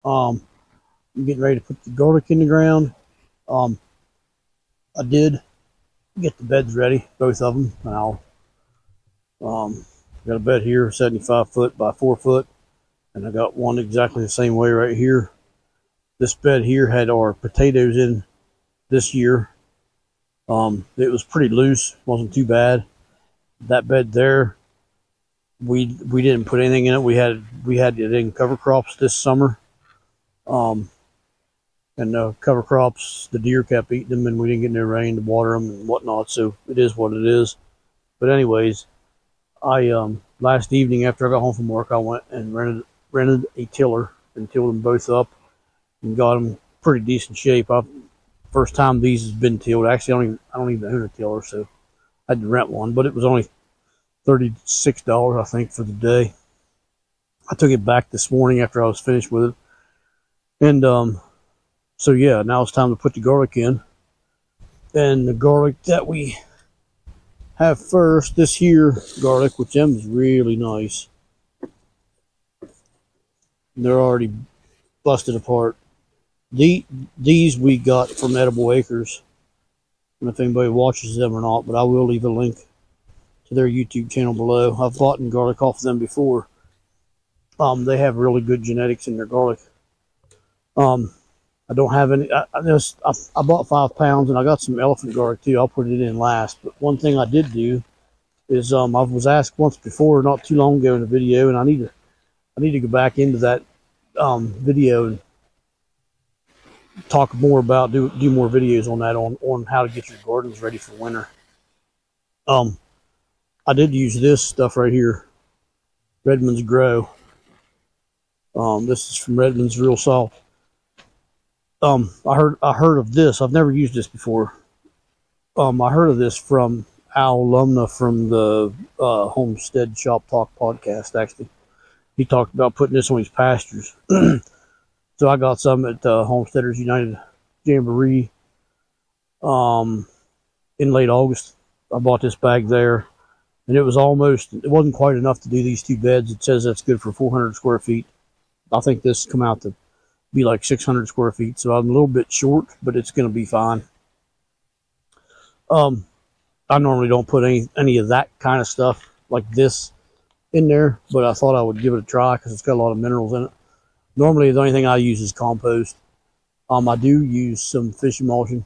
I'm getting ready to put the garlic in the ground. I did get the beds ready, both of them. Now, got a bed here, 75 foot by 4 foot, and I got one exactly the same way right here. This bed here had our potatoes in this year. It was pretty loose, wasn't too bad. That bed there, we didn't put anything in it. We had it in cover crops this summer. And the cover crops, the deer kept eating them, and we didn't get no rain to water them and whatnot, so it is what it is. But anyways, I last evening after I got home from work, I went and rented a tiller and tilled them both up and got them pretty decent shape. First time these has been tilled. Actually, I don't even own a tiller, so I had to rent one, but it was only $36, I think, for the day. I took it back this morning after I was finished with it, and so yeah, now it's time to put the garlic in. And the garlic that we have first, this here garlic, which them is really nice. They're already busted apart. These we got from EdibleAcres. I don't know if anybody watches them or not, but I will leave a link to their YouTube channel below. I've bought garlic off of them before. They have really good genetics in their garlic. I don't have any. I bought 5 pounds, and I got some elephant garlic too. I'll put it in last. But one thing I did do is I was asked once before, not too long ago in a video, and I need to go back into that video and talk more about do more videos on that on how to get your gardens ready for winter. I did use this stuff right here, Redmond's Grow. This is from Redmond's Real Salt. I heard of this. I've never used this before. I heard of this from Al Lumna from the Homestead Shop Talk podcast. Actually, he talked about putting this on his pastures. So I got some at Homesteaders United Jamboree in late August. I bought this bag there, and it wasn't quite enough to do these 2 beds. It says that's good for 400 square feet. I think this come out to be like 600 square feet, so I'm a little bit short, but it's going to be fine. I normally don't put any of that kind of stuff like this in there, but I thought I would give it a try because it's got a lot of minerals in it. Normally, the only thing I use is compost. I do use some fish emulsion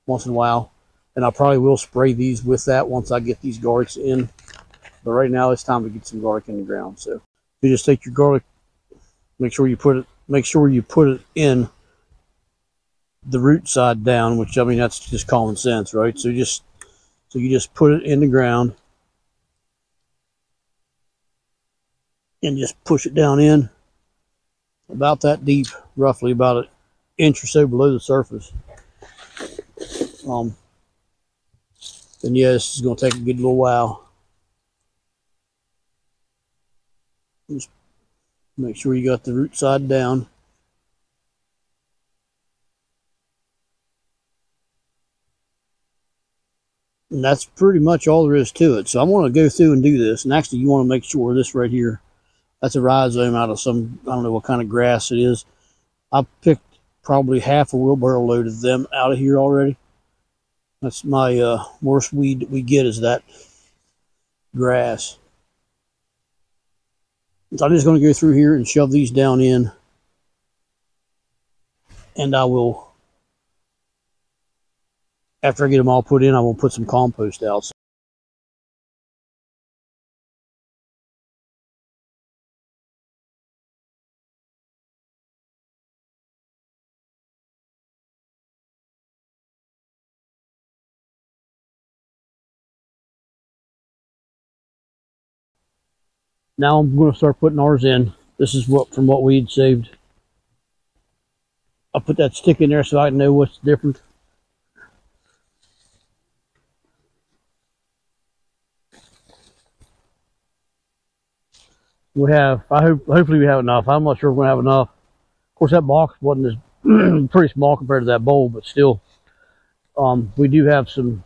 once in a while, and I probably will spray these with that once I get these garlics in. But right now, it's time to get some garlic in the ground. So you just take your garlic, make sure you put it in the root side down, which, I mean, that's just common sense, right? So you just put it in the ground and just push it down in about that deep, roughly about an inch or so below the surface. And yeah, this is going to take a good little while. Just make sure you got the root side down. And that's pretty much all there is to it. So I'm going to go through and do this. And actually, you want to make sure this right here, that's a rhizome out of some, I don't know what kind of grass it is. I picked probably half a wheelbarrow load of them out of here already. That's my worst weed that we get, is that grass. So I'm just going to go through here and shove these down in. And I will, after I get them all put in, I will put some compost out. Now I'm going to start putting ours in. This is from what we'd saved. I'll put that stick in there so I know what's different. We have, hopefully we have enough. I'm not sure we're going to have enough. Of course, that box wasn't as pretty small compared to that bowl, but still, we do have some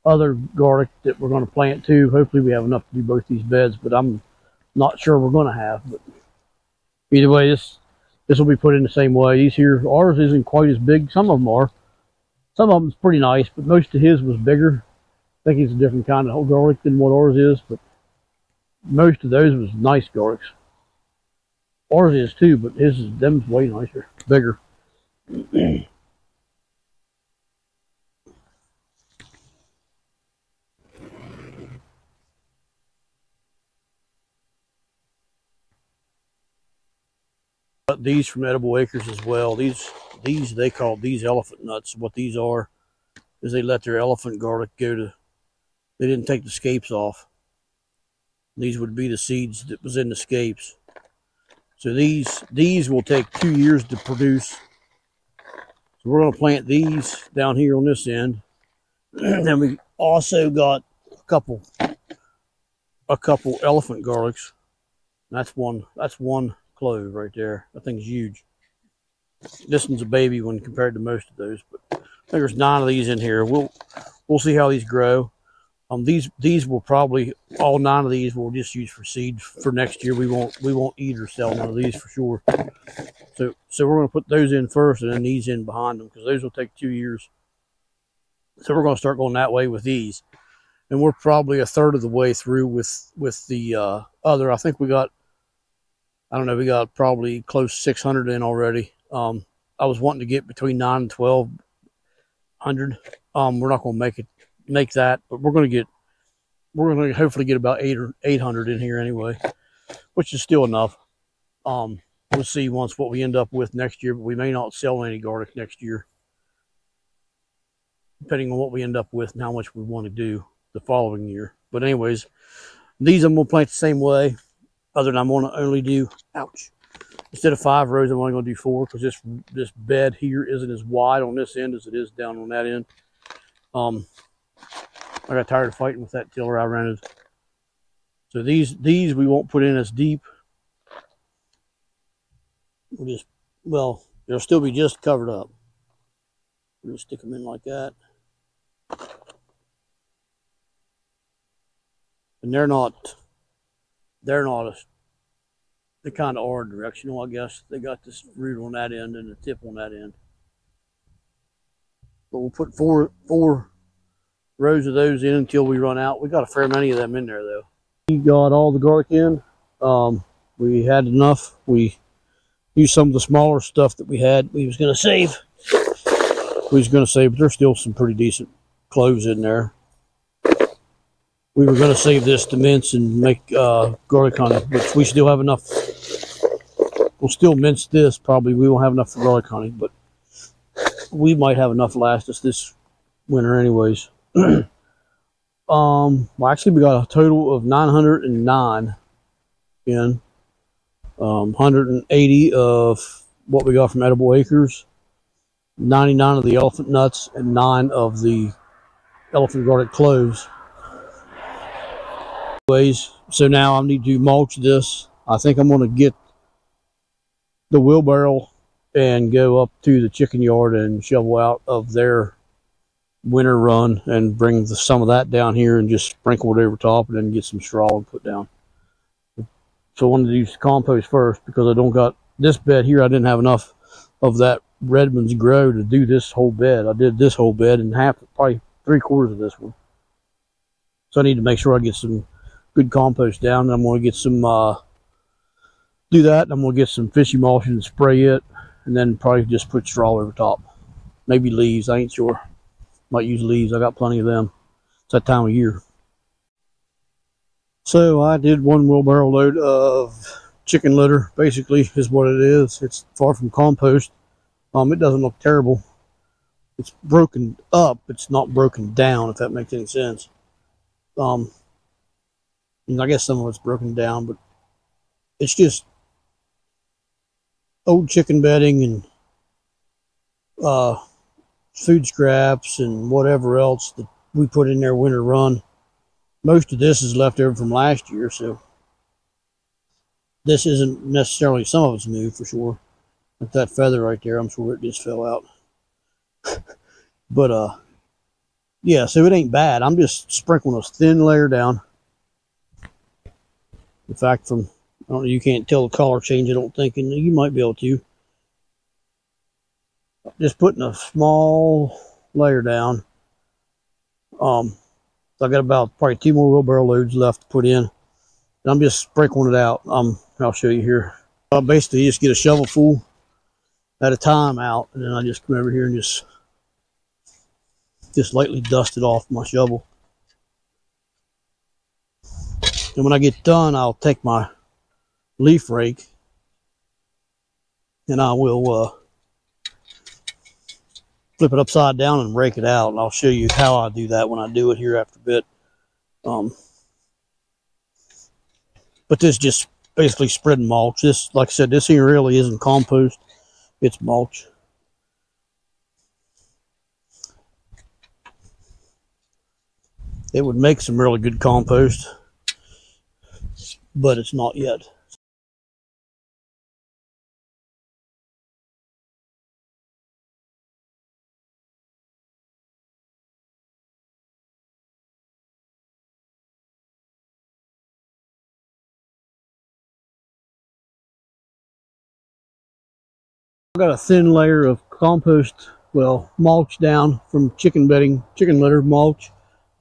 other garlic that we're going to plant too. Hopefully we have enough to do both these beds, but I'm not sure we're going to have. But either way, this This will be put in the same way. These here, ours isn't quite as big. Some of them are. Some of them's pretty nice, but most of his was bigger. I think it's a different kind of garlic than what ours is, but most of those was nice garlics. Ours is too, but them's way nicer, bigger. These from EdibleAcres as well. These they call these elephant nuts. What these are is they let their elephant garlic go to. They didn't take the scapes off. These would be the seeds that was in the scapes. So these will take 2 years to produce. So we're going to plant these down here on this end. Then we also got a couple elephant garlics. That's one clove right there. That thing's huge. This one's a baby one compared to most of those, but I think there's 9 of these in here. We'll see how these grow. These will probably, all 9 of these we'll just use for seed for next year. We won't eat or sell none of these for sure. So we're going to put those in first and then these in behind them, because those will take 2 years. So we're going to start going that way with these, and we're probably a third of the way through with the other. I think we got, I don't know, we got probably close to 600 in already. I was wanting to get between 9 and 1,200. We're not going to make that, but we're going to hopefully get about 800 in here anyway, which is still enough. We'll see what we end up with next year, but we may not sell any garlic next year, depending on what we end up with and how much we want to do the following year. But anyways, these I'm going to plant the same way, other than I'm going to only do, instead of 5 rows, I'm only going to do 4, because this bed here isn't as wide on this end as it is down on that end. I got tired of fighting with that tiller I rented. So these we won't put in as deep. They'll still be just covered up. We'll just stick them in like that. And they're not the kind of are directional, I guess. They got this root on that end and the tip on that end. But we'll put four rows of those in until we run out. We got a fair many of them in there though. We got all the garlic in. We had enough. We used some of the smaller stuff that we had. We was going to save, but there's still some pretty decent cloves in there. We were going to save this to mince and make garlic honey, which we still have enough. We'll still mince this probably. We won't have enough for garlic honey, but we might have enough to last us this winter anyways. Well, actually we got a total of 909 in, 180 of what we got from EdibleAcres, 99 of the elephant nuts, and 9 of the elephant garlic cloves. Anyways, so now I need to mulch this. I think I'm going to get the wheelbarrow and go up to the chicken yard and shovel out of their winter run and bring some of that down here and just sprinkle it over top and then get some straw and put down. So I wanted to use compost first because I don't got this bed here. I didn't have enough of that Redmond's grow to do this whole bed. I did this whole bed and probably 3/4 of this one. So I need to make sure I get some good compost down. And I'm going to get some, do that. And I'm going to get some fish emulsion and spray it, and then probably just put straw over top. Maybe leaves, I ain't sure. Might use leaves, I got plenty of them. It's that time of year. So I did 1 wheelbarrow load of chicken litter, basically, is what it is. It's far from compost. It doesn't look terrible. It's broken up, it's not broken down, if that makes any sense. And I guess some of it's broken down, but it's just old chicken bedding and food scraps and whatever else that we put in their winter run. Most of this is left over from last year, so this isn't necessarily, some of it's new for sure. Like that feather right there, I'm sure it just fell out. But yeah, so it ain't bad. I'm just sprinkling a thin layer down. In fact, I don't know, you can't tell the color change, I don't think, and you might be able to. Just putting a small layer down. So I got about probably 2 more wheelbarrow loads left to put in. And I'm just sprinkling it out. I'll show you here. Basically, you just get a shovel full at a time out, and then I just come over here and just lightly dust it off my shovel. And when I get done, I'll take my leaf rake and I will flip it upside down and rake it out. And I'll show you how I do that when I do it here after a bit. But this just basically spreading mulch. This, like I said, this here really isn't compost. It's mulch. It would make some really good compost, but it's not yet. I got a thin layer of compost, well, mulch down from chicken bedding, chicken litter mulch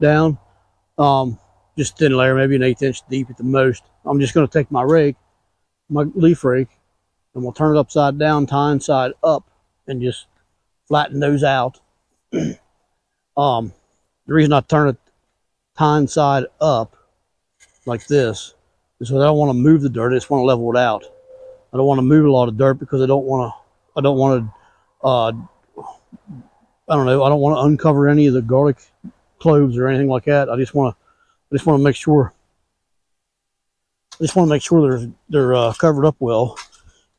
down. Just thin layer, maybe an 1/8 inch deep at the most. I'm just going to take my rake, my leaf rake, and we'll turn it upside down, tie side up, and just flatten those out. The reason I turn it tie side up like this is because I don't want to move the dirt. I just want to level it out. I don't want to move a lot of dirt because I don't want to I don't want to uncover any of the garlic cloves or anything like that. I just want to make sure they're covered up well.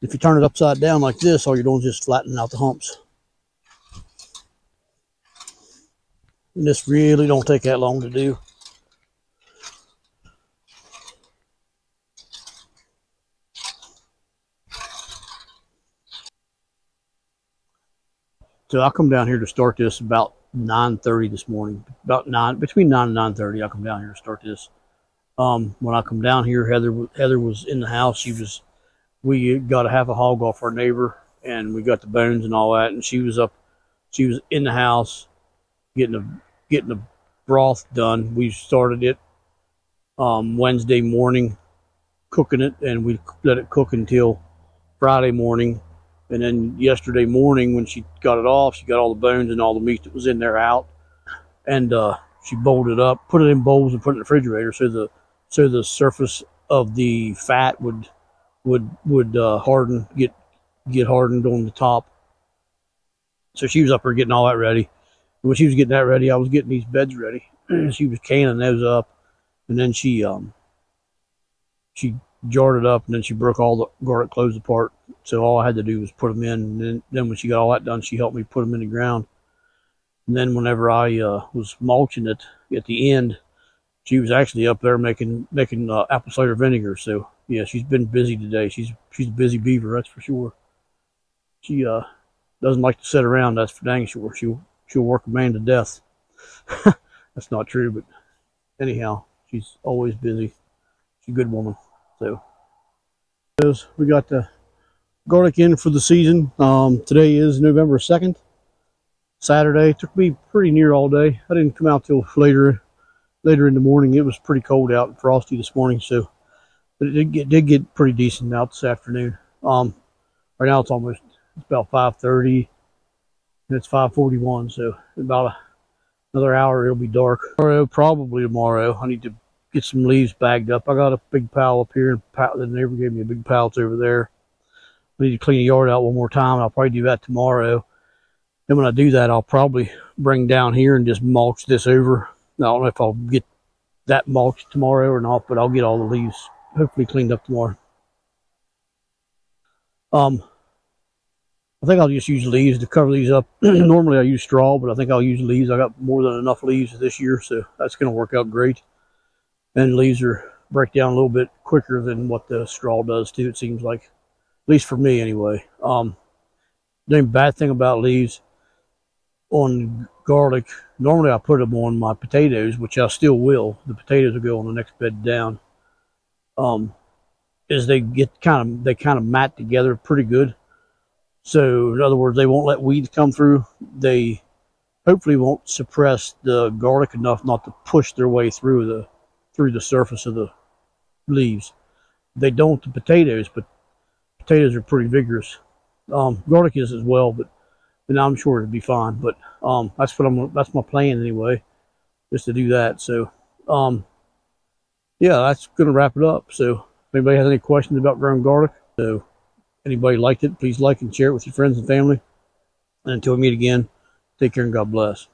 If you turn it upside down like this, all you're doing is just flattening out the humps. And this really don't take that long to do. So I'll come down here to start this about 9:30 this morning. Between 9 and 9:30, I'll come down here to start this. When I come down here, Heather was in the house. We got a half a hog off our neighbor, and we got the bones and all that. And she was in the house getting the broth done. We started it Wednesday morning, cooking it, and we let it cook until Friday morning. And then yesterday morning, when she got it off, she got all the bones and all the meat that was in there out, and she bowled it up, put it in bowls, and put it in the refrigerator so the surface of the fat would harden, get hardened on the top. So she was up there getting all that ready. And when she was getting that ready, I was getting these beds ready. She was canning those up, and then she jarred it up, and then she broke all the garlic cloves apart. So all I had to do was put them in, and then when she got all that done, she helped me put them in the ground. And then whenever I was mulching it at the end, she was actually up there making apple cider vinegar. So yeah, she's been busy today. She's a busy beaver, that's for sure. She doesn't like to sit around, that's for dang sure. She'll work a man to death. That's not true, but anyhow, she's always busy. She's a good woman. So we got the garlic in for the season. Today is November 2nd, Saturday. It took me pretty near all day. I didn't come out till later in the morning. It was pretty cold out and frosty this morning, so but it did get pretty decent out this afternoon. Right now it's about 5:30, and it's 5:41, so about another hour it'll be dark. Probably tomorrow. I need to get some leaves bagged up. I got a big pile up here. The neighbor gave me a big pile over there. I need to clean the yard out one more time. I'll probably do that tomorrow. Then when I do that, I'll probably bring down here and just mulch this over. I don't know if I'll get that mulch tomorrow or not, but I'll get all the leaves hopefully cleaned up tomorrow. I think I'll just use leaves to cover these up. Normally I use straw, but I think I'll use leaves. I got more than enough leaves this year, so that's going to work out great. And leaves break down a little bit quicker than what the straw does too, it seems like. At least for me anyway. The only bad thing about leaves on garlic, normally I put them on my potatoes, which I still will. The potatoes will go on the next bed down. Is they kind of mat together pretty good. So in other words, they won't let weeds come through. They hopefully won't suppress the garlic enough not to push their way through the surface of the leaves. They don't the potatoes, but potatoes are pretty vigorous. Garlic is as well, but I'm sure it'd be fine. But that's my plan anyway, just to do that. So yeah, that's gonna wrap it up. So if anybody has any questions about growing garlic, so anybody liked it, please like and share it with your friends and family. And until we meet again, take care and God bless.